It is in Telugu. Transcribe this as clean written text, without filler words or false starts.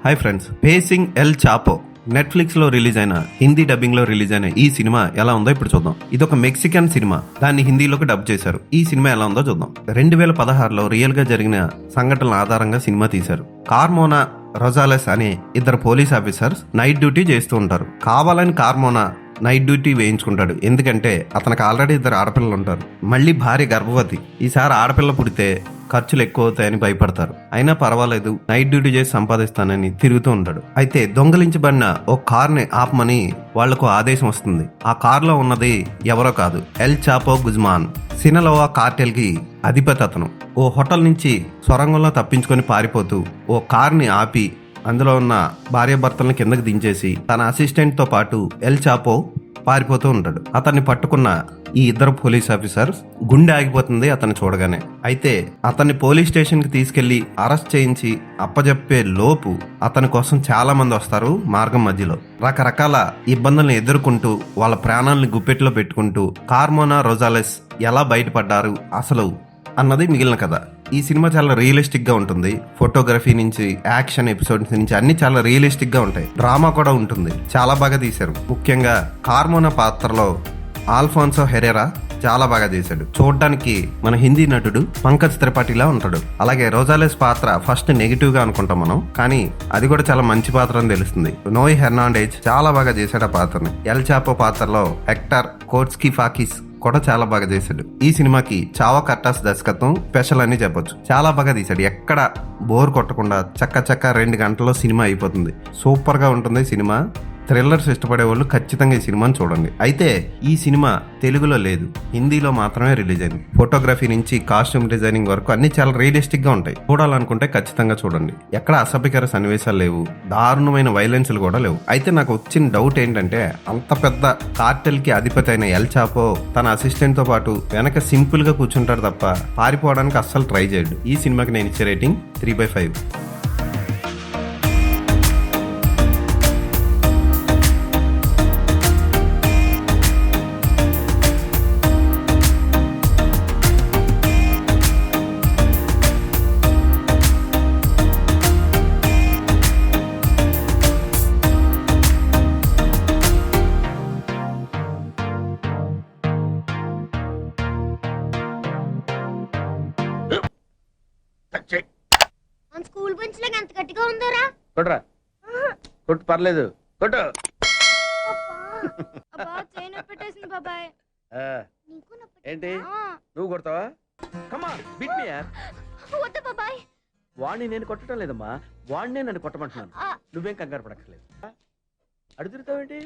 హాయ్ ఫ్రెండ్స్, పేసింగ్ ఎల్ చాపో నెట్ఫ్లిక్స్ లో రిలీజ్ అయిన హిందీ డబ్బింగ్ లో రిలీజ్ అయిన ఈ సినిమా ఎలా ఉందో ఇప్పుడు చూద్దాం. ఇది ఒక మెక్సికన్ సినిమా, దాన్ని హిందీలోకి డబ్ చేశారు. ఈ సినిమా ఎలా ఉందో చూద్దాం. 2016లో రియల్ గా జరిగిన సంఘటనల ఆధారంగా సినిమా తీశారు. కార్మోనా రొజాలెస్ అనే ఇద్దరు పోలీస్ ఆఫీసర్స్ నైట్ డ్యూటీ చేస్తూ ఉంటారు. కావాలని కార్మోనా నైట్ డ్యూటీ వేయించుకుంటాడు. ఎందుకంటే అతనికి ఆల్రెడీ ఇద్దరు ఆడపిల్లలు ఉంటారు. మళ్ళీ భార్య గర్భవతి. ఈసారి ఆడపిల్ల పుడితే ఖర్చులు ఎక్కువ అవుతాయని భయపడతారు. అయినా పర్వాలేదు, నైట్ డ్యూటీ చేసి సంపాదిస్తానని తిరుగుతూ ఉంటాడు. అయితే దొంగలించబడిన ఓ కార్ని ఆపమని వాళ్లకు ఆదేశం వస్తుంది. ఆ కార్లో ఉన్నది ఎవరో కాదు, ఎల్ చాపో గుజ్మాన్. సినలోవా కార్టెల్ కి అధిపతి అతను. ఓ హోటల్ నుంచి సొరంగంలో తప్పించుకొని పారిపోతూ ఓ కార్ని ఆపి అందులో ఉన్న భార్యాభర్తలను కిందకి దించేసి తన అసిస్టెంట్ తో పాటు ఎల్ చాపో పారిపోతూ ఉంటాడు. అతన్ని పట్టుకున్న ఈ ఇద్దరు పోలీస్ ఆఫీసర్స్ గుండె ఆగిపోతుంది అతన్ని చూడగానే. అయితే అతన్ని పోలీస్ స్టేషన్ కి తీసుకెళ్లి అరెస్ట్ చేయించి అప్పజెప్పే లోపు అతని కోసం చాలా మంది వస్తారు. మార్గం మధ్యలో రకరకాల ఇబ్బందులను ఎదుర్కొంటూ వాళ్ళ ప్రాణాలను గుప్పెట్లో పెట్టుకుంటూ కార్మోనా రొజాలెస్ ఎలా బయటపడ్డారు అసలు అన్నది మిగిలిన కథ. ఈ సినిమా చాలా రియలిస్టిక్ గా ఉంటుంది. ఫోటోగ్రఫీ నుంచి యాక్షన్ ఎపిసోడ్స్ నుంచి అన్ని చాలా రియలిస్టిక్ గా ఉంటాయి. డ్రామా కూడా ఉంటుంది. చాలా బాగా తీశారు. ముఖ్యంగా కార్మోనా పాత్రలో ఆల్ఫాన్సో హెరెరా చాలా బాగా చేశాడు. చూడడానికి మన హిందీ నటుడు పంకజ్ త్రిపాఠిలా ఉంటాడు. అలాగే రోజాలెస్ పాత్ర ఫస్ట్ నెగిటివ్ గా అనుకుంటాం మనం, కానీ అది కూడా చాలా మంచి పాత్ర అని తెలుస్తుంది. నోయ్ హెర్నాండేజ్ చాలా బాగా చేశాడు ఆ పాత్రని. ఎల్ చాపో పాత్రలో హెక్టర్ కోట్స్కి ఫాకిస్ కూడా చాలా బాగా చేశాడు. ఈ సినిమాకి చావా కర్టాస్ దర్శకత్వం స్పెషల్ అని చెప్పొచ్చు. చాలా బాగా తీశాడు. ఎక్కడ బోర్ కొట్టకుండా చక్క 2 గంటల్లో సినిమా అయిపోతుంది. సూపర్ గా ఉంటుంది సినిమా. థ్రిల్లర్స్ ఇష్టపడే వాళ్ళు ఖచ్చితంగా ఈ సినిమాని చూడండి. అయితే ఈ సినిమా తెలుగులో లేదు, హిందీలో మాత్రమే రిలీజ్ అయింది. ఫోటోగ్రఫీ నుంచి కాస్ట్యూమ్ డిజైనింగ్ వరకు అన్ని చాలా రియలిస్టిక్ గా ఉంటాయి. చూడాలనుకుంటే ఖచ్చితంగా చూడండి. ఎక్కడ అసభ్యకర సన్నివేశాలు లేవు, దారుణమైన వైలెన్స్లు కూడా లేవు. అయితే నాకు వచ్చిన డౌట్ ఏంటంటే, అంత పెద్ద కార్టెల్ కి అధిపతి అయిన ఎల్ చాపో తన అసిస్టెంట్ తో పాటు వెనక సింపుల్ గా కూర్చుంటాడు తప్ప పారిపోవడానికి అస్సలు ట్రై చేయడు. ఈ సినిమాకి నేను ఇచ్చే రేటింగ్ 3/5. మన స్కూల్ బెంచ్ లాగా ఎంత గట్టిగా ఉందోరా. కొట్రా, కొట్టు, పర్లేదు, కొట్టు. అబ్బా చైన్ పెట్టేసింది బాబాయ్. నీకు ఏంటి నువ్వు కొడతావా? కమా బిట్ మీ యార్. వద్దు బాబాయ్. వాణ్ణి నేను కొట్టడం లేదమ్మా, వాణ్ణే నన్ను కొట్టమంటున్నాను. నువ్వేం కంగారు పడక్కర్లేదు. అడుగుతావేంటి?